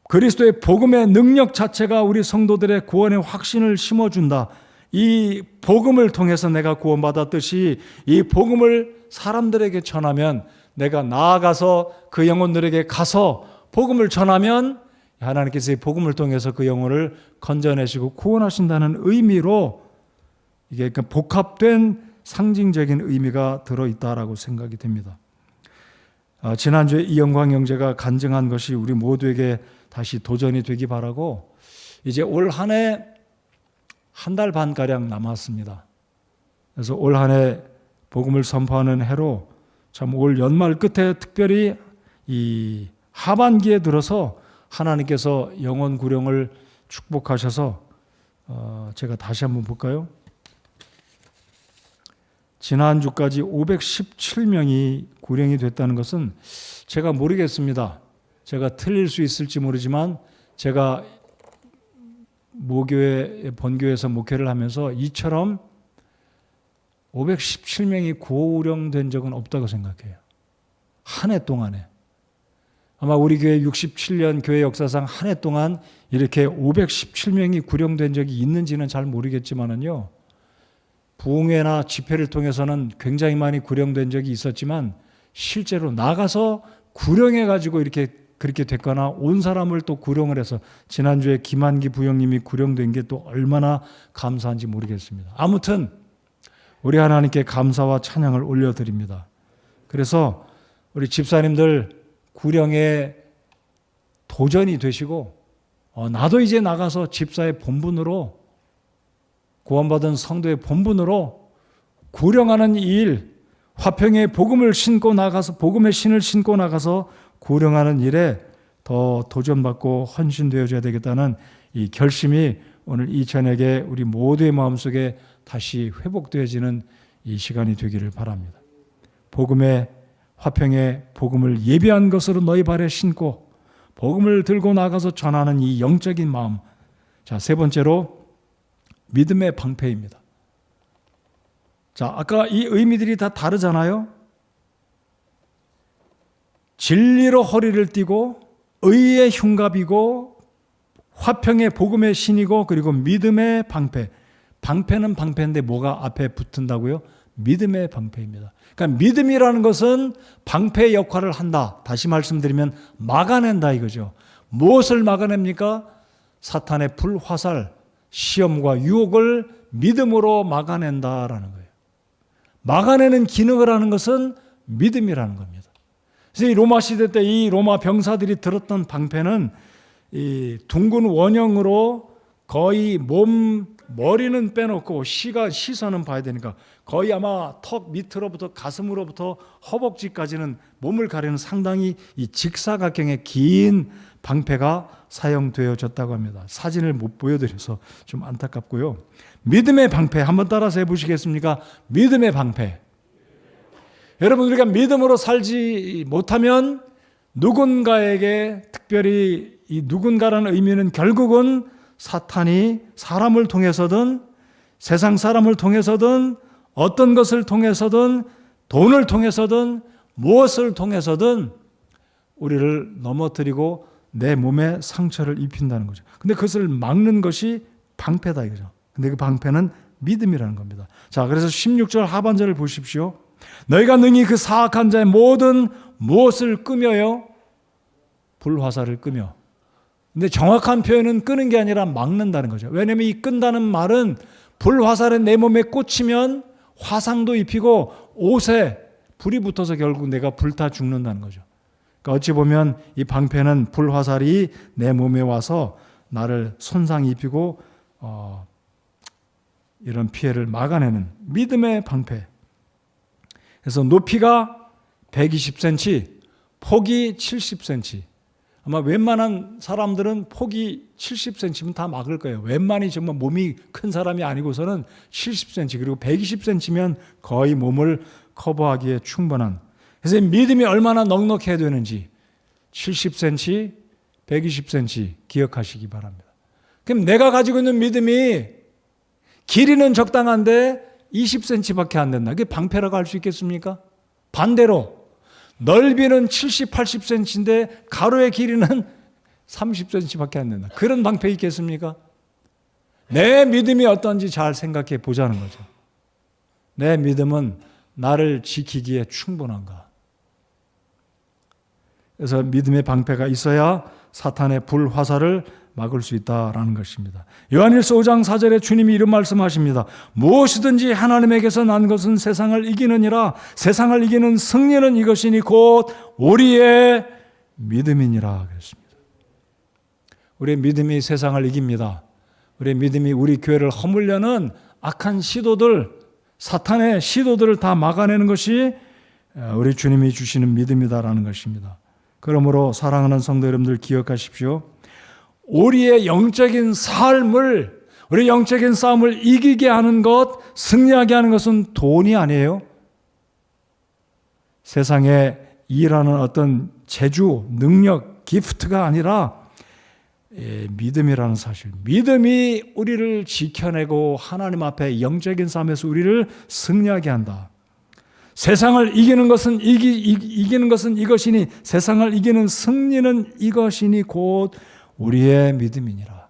그리스도의 복음의 능력 자체가 우리 성도들의 구원의 확신을 심어준다. 이 복음을 통해서 내가 구원받았듯이 이 복음을 사람들에게 전하면, 내가 나아가서 그 영혼들에게 가서 복음을 전하면 하나님께서 이 복음을 통해서 그 영혼을 건져내시고 구원하신다는 의미로, 이게 복합된 상징적인 의미가 들어있다라고 생각이 됩니다. 지난주에 이영광 형제가 간증한 것이 우리 모두에게 다시 도전이 되기 바라고, 이제 올 한 해 한 달 반가량 남았습니다. 그래서 올 한 해 복음을 선포하는 해로 참 올 연말 끝에 특별히 이 하반기에 들어서 하나님께서 영혼 구령을 축복하셔서 제가 다시 한번 볼까요? 지난주까지 517명이 구령이 됐다는 것은 제가 모르겠습니다. 제가 틀릴 수 있을지 모르지만 제가 본교회에서 목회를 하면서 이처럼 517명이 구령된 적은 없다고 생각해요. 한 해 동안에. 아마 우리 교회 67년 교회 역사상 한 해 동안 이렇게 517명이 구령된 적이 있는지는 잘 모르겠지만은요. 부흥회나 집회를 통해서는 굉장히 많이 구령된 적이 있었지만 실제로 나가서 구령해 가지고 이렇게 그렇게 됐거나 온 사람을 또 구령을 해서 지난주에 김한기 부형님이 구령된 게 또 얼마나 감사한지 모르겠습니다. 아무튼 우리 하나님께 감사와 찬양을 올려드립니다. 그래서 우리 집사님들 구령에 도전이 되시고 나도 이제 나가서 집사의 본분으로 구원받은 성도의 본분으로 구령하는 이 일, 화평의 복음을 신고 나가서 복음의 신을 신고 나가서 구령하는 일에 더 도전받고 헌신되어져야 되겠다는 이 결심이 오늘 이 저녁에 우리 모두의 마음속에 다시 회복되어지는 이 시간이 되기를 바랍니다. 복음의 화평의 복음을 예비한 것으로 너희 발에 신고 복음을 들고 나가서 전하는 이 영적인 마음. 자, 세 번째로 믿음의 방패입니다. 자, 아까 이 의미들이 다 다르잖아요. 진리로 허리를 띠고 의의 흉갑이고 화평의 복음의 신이고 그리고 믿음의 방패. 방패는 방패인데 뭐가 앞에 붙은다고요? 믿음의 방패입니다. 그러니까 믿음이라는 것은 방패 역할을 한다. 다시 말씀드리면 막아낸다 이거죠. 무엇을 막아냅니까? 사탄의 불화살, 시험과 유혹을 믿음으로 막아낸다라는 거예요. 막아내는 기능을 하는 것은 믿음이라는 겁니다. 그래서 이 로마 시대 때 이 로마 병사들이 들었던 방패는 이 둥근 원형으로 거의 머리는 빼놓고 시선은 봐야 되니까 거의 아마 턱 밑으로부터 가슴으로부터 허벅지까지는 몸을 가리는 상당히 이 직사각형의 긴 방패가 사용되어졌다고 합니다. 사진을 못 보여드려서 좀 안타깝고요. 믿음의 방패 한번 따라서 해보시겠습니까? 믿음의 방패. 여러분, 우리가 믿음으로 살지 못하면 누군가에게, 특별히 이 누군가라는 의미는 결국은 사탄이 사람을 통해서든 세상 사람을 통해서든 어떤 것을 통해서든 돈을 통해서든 무엇을 통해서든 우리를 넘어뜨리고 내 몸에 상처를 입힌다는 거죠. 근데 그것을 막는 것이 방패다 이거죠. 근데 그 방패는 믿음이라는 겁니다. 자, 그래서 16절 하반절을 보십시오. 너희가 능히 그 사악한 자의 모든 무엇을 끄며요? 불화살을 끄며. 근데 정확한 표현은 끄는 게 아니라 막는다는 거죠. 왜냐하면 이 끈다는 말은 불화살에 내 몸에 꽂히면 화상도 입히고 옷에 불이 붙어서 결국 내가 불타 죽는다는 거죠. 그러니까 어찌 보면 이 방패는 불화살이 내 몸에 와서 나를 손상 입히고 이런 피해를 막아내는 믿음의 방패. 그래서 높이가 120cm, 폭이 70cm. 아마 웬만한 사람들은 폭이 70cm면 다 막을 거예요. 웬만히 정말 몸이 큰 사람이 아니고서는 70cm 그리고 120cm면 거의 몸을 커버하기에 충분한. 그래서 믿음이 얼마나 넉넉해야 되는지 70cm, 120cm 기억하시기 바랍니다. 그럼 내가 가지고 있는 믿음이 길이는 적당한데 20cm밖에 안 된다. 그게 방패라고 할 수 있겠습니까? 반대로 넓이는 70, 80cm인데 가로의 길이는 30cm밖에 안 된다. 그런 방패 있겠습니까? 내 믿음이 어떤지 잘 생각해 보자는 거죠. 내 믿음은 나를 지키기에 충분한가? 그래서 믿음의 방패가 있어야 사탄의 불화살을 막을 수 있다라는 것입니다. 요한일서 5장 4절에 주님이 이런 말씀하십니다. 무엇이든지 하나님에게서 난 것은 세상을 이기느니라. 세상을 이기는 승리는 이것이니 곧 우리의 믿음이니라 그랬습니다. 우리의 믿음이 세상을 이깁니다. 우리의 믿음이 우리 교회를 허물려는 악한 시도들, 사탄의 시도들을 다 막아내는 것이 우리 주님이 주시는 믿음이다라는 것입니다. 그러므로 사랑하는 성도 여러분들 기억하십시오. 우리의 영적인 삶을 우리 영적인 싸움을 이기게 하는 것, 승리하게 하는 것은 돈이 아니에요. 세상에 일하는 어떤 재주, 능력, 기프트가 아니라 믿음이라는 사실. 믿음이 우리를 지켜내고 하나님 앞에 영적인 삶에서 우리를 승리하게 한다. 세상을 이기는 것은 이기는 것은 이것이니 세상을 이기는 승리는 이것이니 곧 우리의 믿음이니라.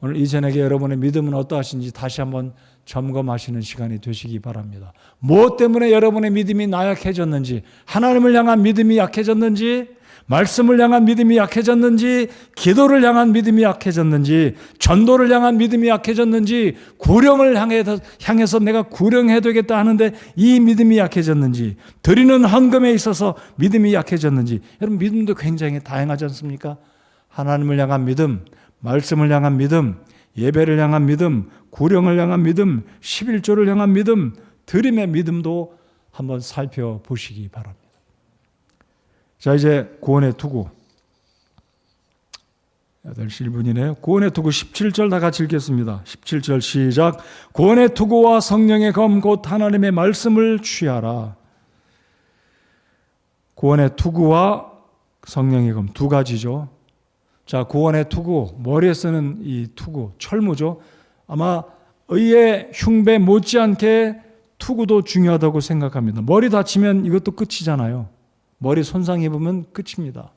오늘 이 저녁에 여러분의 믿음은 어떠하신지 다시 한번 점검하시는 시간이 되시기 바랍니다. 무엇 때문에 여러분의 믿음이 나약해졌는지, 하나님을 향한 믿음이 약해졌는지, 말씀을 향한 믿음이 약해졌는지, 기도를 향한 믿음이 약해졌는지, 전도를 향한 믿음이 약해졌는지, 구령을 향해서 내가 구령해야 되겠다 하는데 이 믿음이 약해졌는지, 드리는 헌금에 있어서 믿음이 약해졌는지. 여러분, 믿음도 굉장히 다양하지 않습니까? 하나님을 향한 믿음, 말씀을 향한 믿음, 예배를 향한 믿음, 구령을 향한 믿음, 11조를 향한 믿음, 드림의 믿음도 한번 살펴보시기 바랍니다. 자, 이제 구원의 투구. 8시 1분이네요. 구원의 투구 17절 다 같이 읽겠습니다. 17절 시작. 구원의 투구와 성령의 검 곧 하나님의 말씀을 취하라. 구원의 투구와 성령의 검 두 가지죠. 자, 구원의 투구, 머리에 쓰는 이 투구, 철무죠. 아마 의의 흉배 못지않게 투구도 중요하다고 생각합니다. 머리 다치면 이것도 끝이잖아요. 머리 손상 입으면 끝입니다.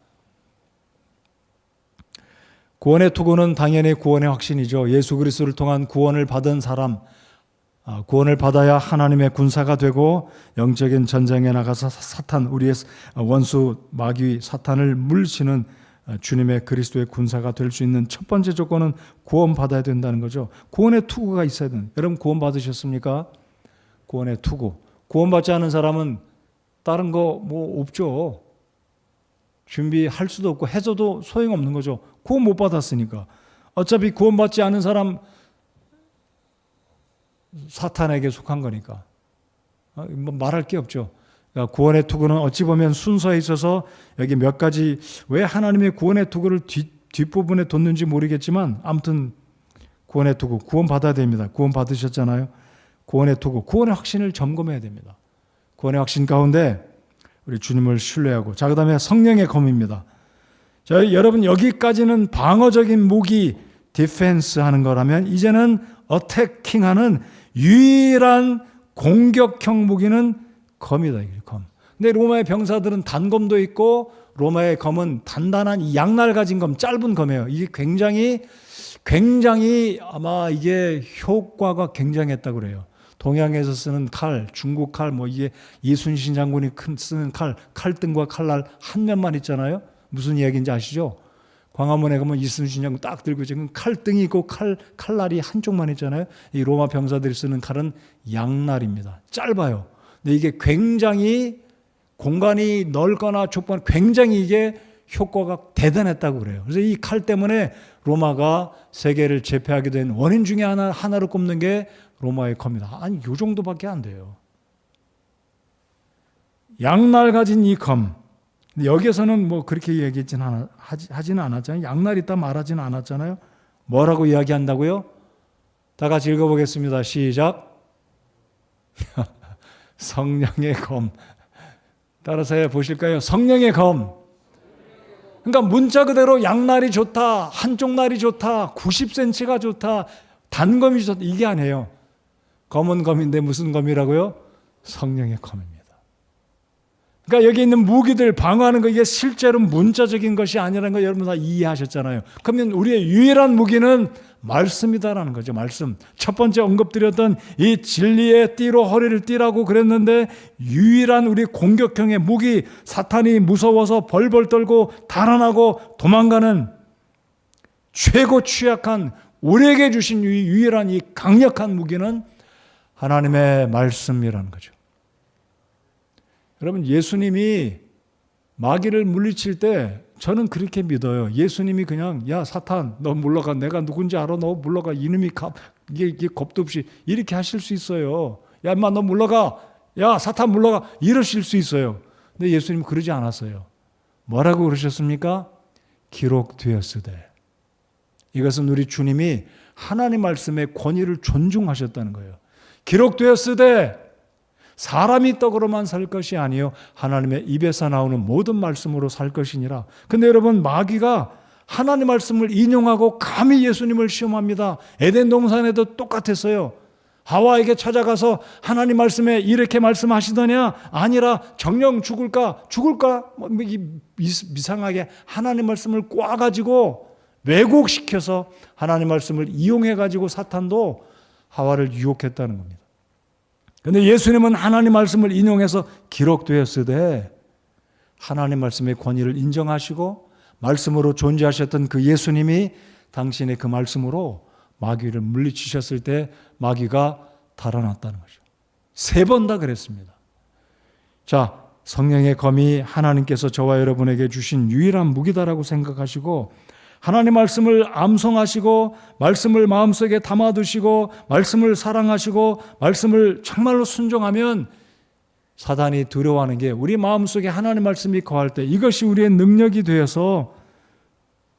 구원의 투구는 당연히 구원의 확신이죠. 예수 그리스도를 통한 구원을 받은 사람, 구원을 받아야 하나님의 군사가 되고 영적인 전쟁에 나가서 사탄, 우리의 원수 마귀 사탄을 물리치는 주님의 그리스도의 군사가 될 수 있는 첫 번째 조건은 구원받아야 된다는 거죠. 구원의 투구가 있어야 됩니다. 여러분 구원 받으셨습니까? 구원의 투구. 구원받지 않은 사람은 다른 거 뭐 없죠. 준비할 수도 없고 해줘도 소용없는 거죠. 구원 못 받았으니까. 어차피 구원받지 않은 사람 사탄에게 속한 거니까. 말할 게 없죠. 그러니까 구원의 투구는 어찌 보면 순서에 있어서 여기 몇 가지 왜 하나님의 구원의 투구를 뒷부분에 뒀는지 모르겠지만 아무튼 구원의 투구, 구원 받아야 됩니다. 구원 받으셨잖아요. 구원의 투구, 구원의 확신을 점검해야 됩니다. 구원의 확신 가운데 우리 주님을 신뢰하고, 자, 그 다음에 성령의 검입니다. 자, 여러분 여기까지는 방어적인 무기, 디펜스 하는 거라면 이제는 어태킹하는 유일한 공격형 무기는 검이다. 검. 근데 로마의 병사들은 단검도 있고 로마의 검은 단단한 이 양날 가진 검, 짧은 검이에요. 이게 굉장히 아마 이게 효과가 굉장했다고 그래요. 동양에서 쓰는 칼, 중국 칼, 뭐 이게 이순신 장군이 쓰는 칼등과 칼날 한 면만 있잖아요. 무슨 이야기인지 아시죠? 광화문에 가면 이순신 장군 딱 들고 지금 칼등이 있고 칼날이 한쪽만 있잖아요. 이 로마 병사들이 쓰는 칼은 양날입니다. 짧아요. 근데 이게 굉장히 공간이 넓거나 좁거나 굉장히 이게 효과가 대단했다고 그래요. 그래서 이 칼 때문에 로마가 세계를 제패하게 된 원인 중에 하나로 꼽는 게 로마의 검이다. 아니, 요 정도밖에 안 돼요. 양날 가진 이 검. 여기에서는 뭐 그렇게 하지는 않았잖아요. 양날 있다 말하지는 않았잖아요. 뭐라고 이야기한다고요? 다 같이 읽어보겠습니다. 시작. 성령의 검. 따라서 해보실까요? 성령의 검. 그러니까 문자 그대로 양날이 좋다, 한쪽 날이 좋다, 90cm가 좋다, 단검이 좋다, 이게 아니에요. 검은 검인데 무슨 검이라고요? 성령의 검입니다. 그러니까 여기 있는 무기들 방어하는 거, 이게 실제로 문자적인 것이 아니라는 거 여러분 다 이해하셨잖아요. 그러면 우리의 유일한 무기는 말씀이다라는 거죠. 말씀. 첫 번째 언급드렸던 이 진리의 띠로 허리를 띠라고 그랬는데, 유일한 우리 공격형의 무기, 사탄이 무서워서 벌벌 떨고 달아나고 도망가는 최고 취약한 우리에게 주신 유일한 이 강력한 무기는 하나님의 말씀이라는 거죠. 여러분, 예수님이 마귀를 물리칠 때 저는 그렇게 믿어요. 예수님이 그냥, 야 사탄 너 물러가, 내가 누군지 알아, 너 물러가, 이놈이 이게 겁도 없이 이렇게 하실 수 있어요. 야 인마 너 물러가, 야 사탄 물러가, 이러실 수 있어요. 근데 예수님은 그러지 않았어요. 뭐라고 그러셨습니까? 기록되었으되. 이것은 우리 주님이 하나님 말씀의 권위를 존중하셨다는 거예요. 기록되었으되 사람이 떡으로만 살 것이 아니요 하나님의 입에서 나오는 모든 말씀으로 살 것이니라. 근데 여러분, 마귀가 하나님 말씀을 인용하고 감히 예수님을 시험합니다. 에덴 동산에도 똑같았어요. 하와에게 찾아가서 하나님 말씀에 이렇게 말씀하시더냐? 아니라 정령 죽을까? 뭐 이상하게 하나님 말씀을 꽈가지고 왜곡시켜서 하나님 말씀을 이용해가지고 사탄도 하와를 유혹했다는 겁니다. 그런데 예수님은 하나님 말씀을 인용해서 기록되었으되 하나님 말씀의 권위를 인정하시고 말씀으로 존재하셨던 그 예수님이 당신의 그 말씀으로 마귀를 물리치셨을 때 마귀가 달아났다는 거죠. 3번 다 그랬습니다. 자, 성령의 검이 하나님께서 저와 여러분에게 주신 유일한 무기다라고 생각하시고 하나님 말씀을 암송하시고 말씀을 마음속에 담아두시고 말씀을 사랑하시고 말씀을 정말로 순종하면 사단이 두려워하는 게 우리 마음속에 하나님 말씀이 거할 때 이것이 우리의 능력이 되어서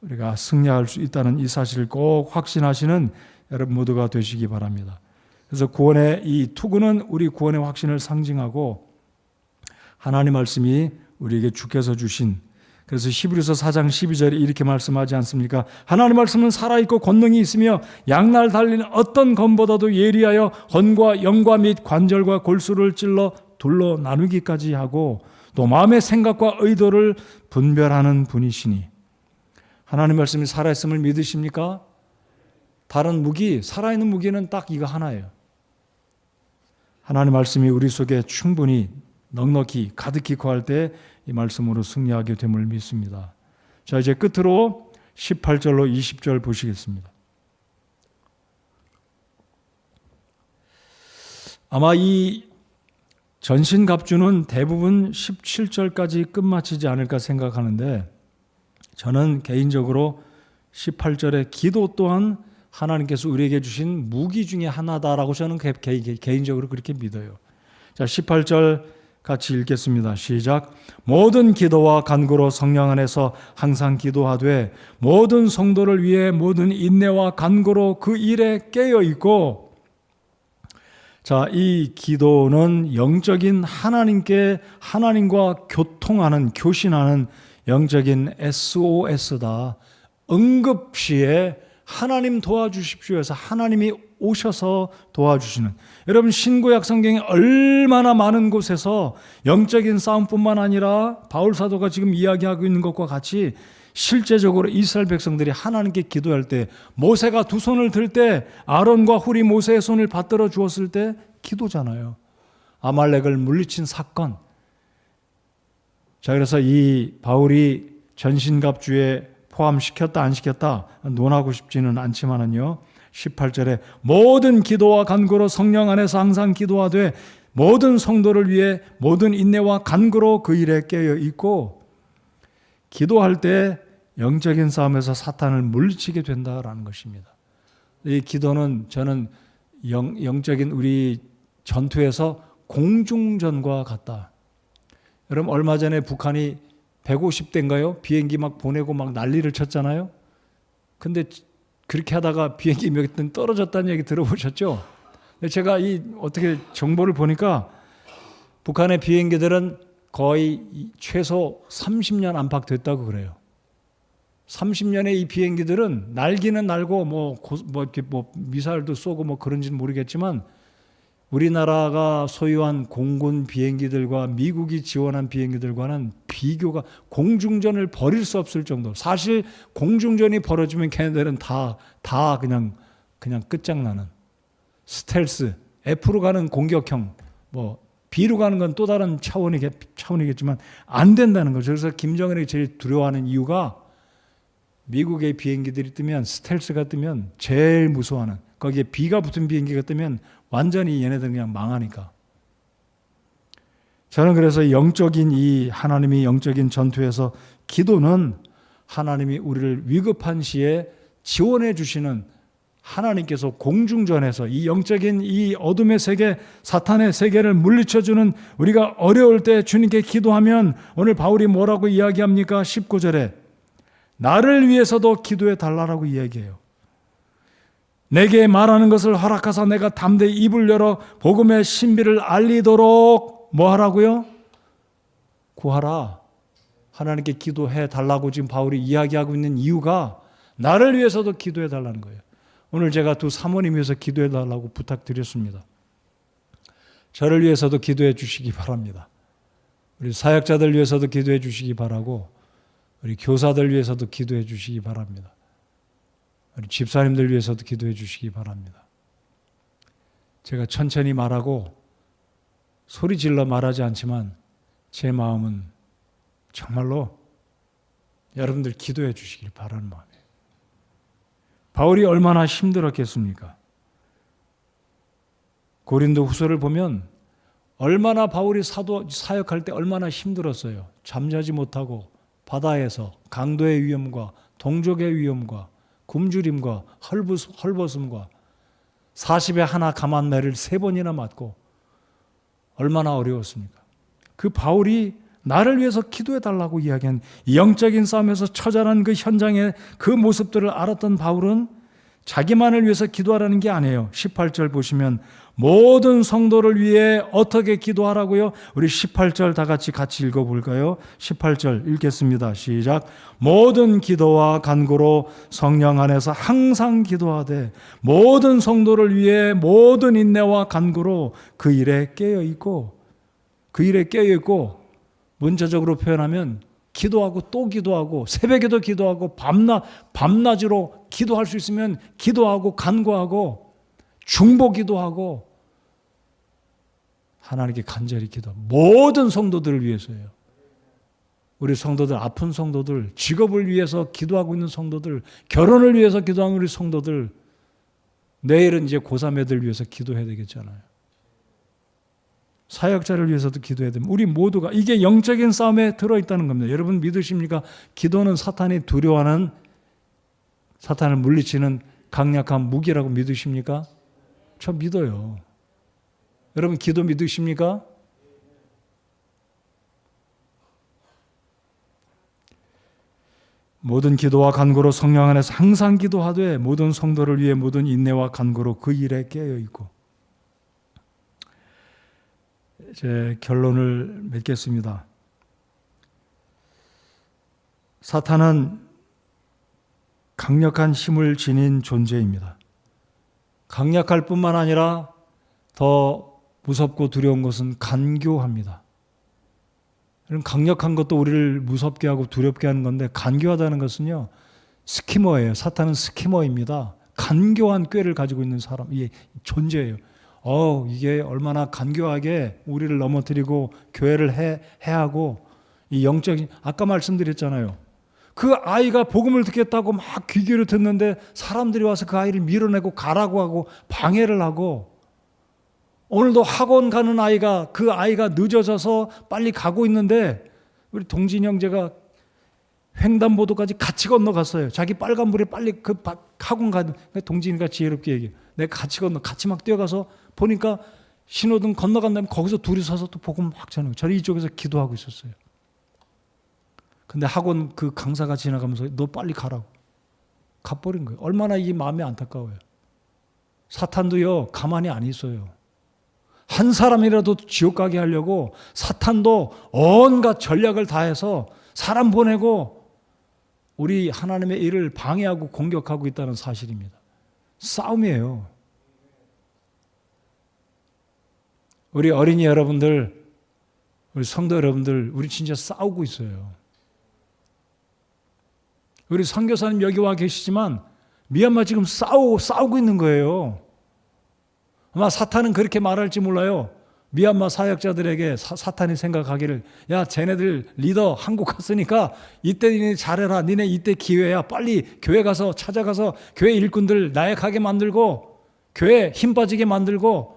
우리가 승리할 수 있다는 이 사실을 꼭 확신하시는 여러분 모두가 되시기 바랍니다. 그래서 구원의 이 투구는 우리 구원의 확신을 상징하고 하나님 말씀이 우리에게 주께서 주신, 그래서 히브리서 4장 12절에 이렇게 말씀하지 않습니까? 하나님 말씀은 살아있고 권능이 있으며 양날 달린 어떤 검보다도 예리하여 혼과 영과 및 관절과 골수를 찔러 둘러 나누기까지 하고 또 마음의 생각과 의도를 분별하는 분이시니. 하나님 말씀이 살아있음을 믿으십니까? 다른 무기, 살아있는 무기는 딱 이거 하나예요. 하나님 말씀이 우리 속에 충분히 넉넉히 가득히 거할 때 이 말씀으로 승리하게 됨을 믿습니다. 자, 이제 끝으로 18절로 20절 보시겠습니다. 아마 이 전신갑주는 대부분 17절까지 끝마치지 않을까 생각하는데 저는 개인적으로 18절의 기도 또한 하나님께서 우리에게 주신 무기 중에 하나다라고 저는 개인적으로 그렇게 믿어요. 자, 18절 같이 읽겠습니다. 시작. 모든 기도와 간구로 성령 안에서 항상 기도하되 모든 성도를 위해 모든 인내와 간구로 그 일에 깨어 있고. 자, 이 기도는 영적인 하나님과 교통하는, 교신하는 영적인 SOS다. 응급시에 하나님 도와주십시오 해서 하나님이 오셔서 도와주시는. 여러분, 신구약 성경에 얼마나 많은 곳에서 영적인 싸움뿐만 아니라 바울 사도가 지금 이야기하고 있는 것과 같이 실제적으로 이스라엘 백성들이 하나님께 기도할 때, 모세가 2손을 들 때 아론과 훌이 모세의 손을 받들어 주었을 때 기도잖아요. 아말렉을 물리친 사건. 자, 그래서 이 바울이 전신갑주에 포함시켰다 안 시켰다 논하고 싶지는 않지만은요, 18절에 모든 기도와 간구로 성령 안에서 항상 기도하되 모든 성도를 위해 모든 인내와 간구로 그 일에 깨어 있고, 기도할 때 영적인 싸움에서 사탄을 물리치게 된다라는 것입니다. 이 기도는 저는 영적인 우리 전투에서 공중전과 같다. 여러분, 얼마 전에 북한이 150대인가요? 비행기 막 보내고 막 난리를 쳤잖아요. 근데 그렇게 하다가 비행기 몇 대 떨어졌다는 얘기 들어보셨죠? 제가 어떻게 정보를 보니까 북한의 비행기들은 거의 최소 30년 안팎됐다고 그래요. 30년의 이 비행기들은 날기는 날고 이렇게 미사일도 쏘고 그런지는 모르겠지만 우리나라가 소유한 공군 비행기들과 미국이 지원한 비행기들과는 비교가, 공중전을 벌일 수 없을 정도. 사실 공중전이 벌어지면 걔네들은 다 그냥 끝장나는 스텔스, F로 가는 공격형, B로 가는 건 또 다른 차원이겠지만 안 된다는 거죠. 그래서 김정은이 제일 두려워하는 이유가 미국의 비행기들이 뜨면, 스텔스가 뜨면 제일 무서워하는, 거기에 B가 붙은 비행기가 뜨면 완전히 얘네들은 그냥 망하니까. 저는 그래서 하나님이 영적인 전투에서 기도는 하나님이 우리를 위급한 시에 지원해 주시는, 하나님께서 공중전에서 이 영적인 이 어둠의 세계, 사탄의 세계를 물리쳐주는, 우리가 어려울 때 주님께 기도하면, 오늘 바울이 뭐라고 이야기합니까? 19절에 나를 위해서도 기도해 달라고 이야기해요. 내게 말하는 것을 허락하사 내가 담대히 입을 열어 복음의 신비를 알리도록 뭐 하라고요? 구하라. 하나님께 기도해 달라고 지금 바울이 이야기하고 있는 이유가 나를 위해서도 기도해 달라는 거예요. 오늘 제가 두 사모님 위해서 기도해 달라고 부탁드렸습니다. 저를 위해서도 기도해 주시기 바랍니다. 우리 사역자들 위해서도 기도해 주시기 바라고, 우리 교사들 위해서도 기도해 주시기 바랍니다. 우리 집사님들 위해서도 기도해 주시기 바랍니다. 제가 천천히 말하고 소리 질러 말하지 않지만 제 마음은 정말로 여러분들 기도해 주시길 바라는 마음이에요. 바울이 얼마나 힘들었겠습니까? 고린도 후서를 보면 얼마나 바울이 사역할 때 얼마나 힘들었어요. 잠자지 못하고 바다에서 강도의 위험과 동족의 위험과 굶주림과 헐벗음과 40에 하나 감한 매를 3번이나 맞고 얼마나 어려웠습니까? 그 바울이 나를 위해서 기도해 달라고 이야기한 영적인 싸움에서 처절한 그 현장의 그 모습들을 알았던 바울은 자기만을 위해서 기도하라는 게 아니에요. 18절 보시면 모든 성도를 위해 어떻게 기도하라고요? 우리 18절 다 같이 읽어볼까요? 18절 읽겠습니다. 시작. 모든 기도와 간구로 성령 안에서 항상 기도하되 모든 성도를 위해 모든 인내와 간구로 그 일에 깨어있고, 그 일에 깨어있고, 문자적으로 표현하면 기도하고 또 기도하고 새벽에도 기도하고 밤낮으로 기도할 수 있으면 기도하고 간구하고 중보 기도하고 하나님께 간절히 기도하고 모든 성도들을 위해서예요. 우리 성도들, 아픈 성도들, 직업을 위해서 기도하고 있는 성도들, 결혼을 위해서 기도하는 우리 성도들, 내일은 이제 고3 애들 위해서 기도해야 되겠잖아요. 사역자를 위해서도 기도해야 됩니다. 우리 모두가 이게 영적인 싸움에 들어있다는 겁니다. 여러분 믿으십니까? 기도는 사탄이 두려워하는, 사탄을 물리치는 강력한 무기라고 믿으십니까? 저 믿어요. 여러분 기도 믿으십니까? 모든 기도와 간구로 성령 안에서 항상 기도하되 모든 성도를 위해 모든 인내와 간구로 그 일에 깨어있고. 제 결론을 맺겠습니다. 사탄은 강력한 힘을 지닌 존재입니다. 강력할 뿐만 아니라 더 무섭고 두려운 것은 간교합니다. 강력한 것도 우리를 무섭게 하고 두렵게 하는 건데, 간교하다는 것은요, 스키머예요. 사탄은 스키머입니다. 간교한 꾀를 가지고 있는 사람, 이 존재예요. 이게 얼마나 간교하게 우리를 넘어뜨리고 교회를 해하고, 이 영적인, 아까 말씀드렸잖아요. 그 아이가 복음을 듣겠다고 막 귀 기울여 듣는데 사람들이 와서 그 아이를 밀어내고 가라고 하고 방해를 하고, 오늘도 학원 가는 아이가, 그 아이가 늦어져서 빨리 가고 있는데 우리 동진 형제가 횡단보도까지 같이 건너갔어요. 자기 빨간불에 빨리 그 학원 가는, 동진이가 지혜롭게 얘기해요. 내가 같이 막 뛰어가서 보니까 신호등 건너간 다음에 거기서 둘이 서서 또 복음 막 전하고, 저는 이쪽에서 기도하고 있었어요. 근데 학원 그 강사가 지나가면서 너 빨리 가라고 가버린 거예요. 얼마나 이게 마음이 안타까워요. 사탄도요, 가만히 안 있어요. 한 사람이라도 지옥 가게 하려고 사탄도 온갖 전략을 다해서 사람 보내고 우리 하나님의 일을 방해하고 공격하고 있다는 사실입니다. 싸움이에요. 우리 어린이 여러분들, 우리 성도 여러분들, 우리 진짜 싸우고 있어요. 우리 선교사님 여기 와 계시지만 미얀마 지금 싸우고 있는 거예요. 아마 사탄은 그렇게 말할지 몰라요. 미얀마 사역자들에게 사탄이 생각하기를, 야, 쟤네들 리더 한국 갔으니까 이때 니네 잘해라. 니네 이때 기회야. 빨리 교회 가서 찾아가서 교회 일꾼들 나약하게 만들고 교회 힘 빠지게 만들고.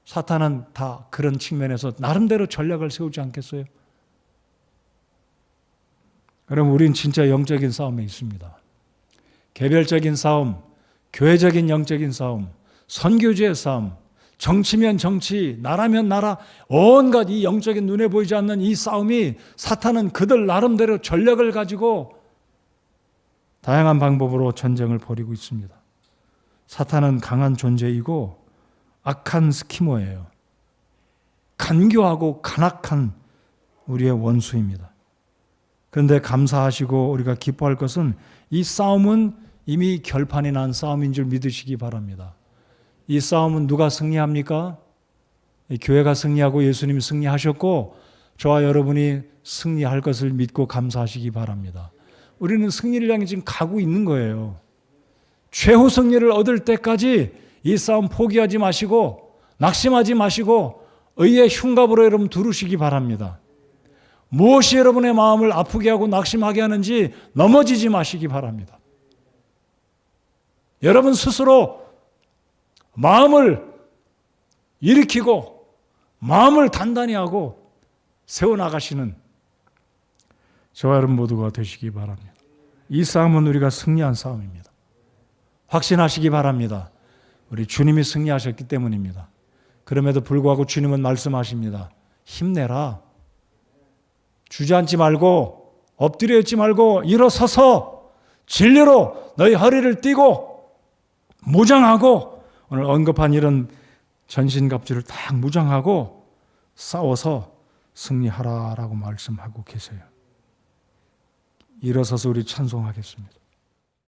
사탄은 다 그런 측면에서 나름대로 전략을 세우지 않겠어요? 여러분, 우린 진짜 영적인 싸움에 있습니다. 개별적인 싸움, 교회적인 영적인 싸움, 선교지의 싸움, 정치면 정치, 나라면 나라, 온갖 이 영적인 눈에 보이지 않는 이 싸움이, 사탄은 그들 나름대로 전략을 가지고 다양한 방법으로 전쟁을 벌이고 있습니다. 사탄은 강한 존재이고 악한 스키머예요. 간교하고 간악한 우리의 원수입니다. 그런데 감사하시고 우리가 기뻐할 것은 이 싸움은 이미 결판이 난 싸움인 줄 믿으시기 바랍니다. 이 싸움은 누가 승리합니까? 교회가 승리하고 예수님이 승리하셨고 저와 여러분이 승리할 것을 믿고 감사하시기 바랍니다. 우리는 승리를 향해 지금 가고 있는 거예요. 최후 승리를 얻을 때까지 이 싸움 포기하지 마시고 낙심하지 마시고 의의 흉갑으로 여러분 두르시기 바랍니다. 무엇이 여러분의 마음을 아프게 하고 낙심하게 하는지 넘어지지 마시기 바랍니다. 여러분 스스로 마음을 일으키고 마음을 단단히 하고 세워나가시는 저와 여러분 모두가 되시기 바랍니다. 이 싸움은 우리가 승리한 싸움입니다. 확신하시기 바랍니다. 우리 주님이 승리하셨기 때문입니다. 그럼에도 불구하고 주님은 말씀하십니다. 힘내라. 주저앉지 말고 엎드려 있지 말고 일어서서 진리로 너희 허리를 띠고 무장하고 오늘 언급한 이런 전신갑주를 딱 무장하고 싸워서 승리하라라고 말씀하고 계세요. 일어서서 우리 찬송하겠습니다.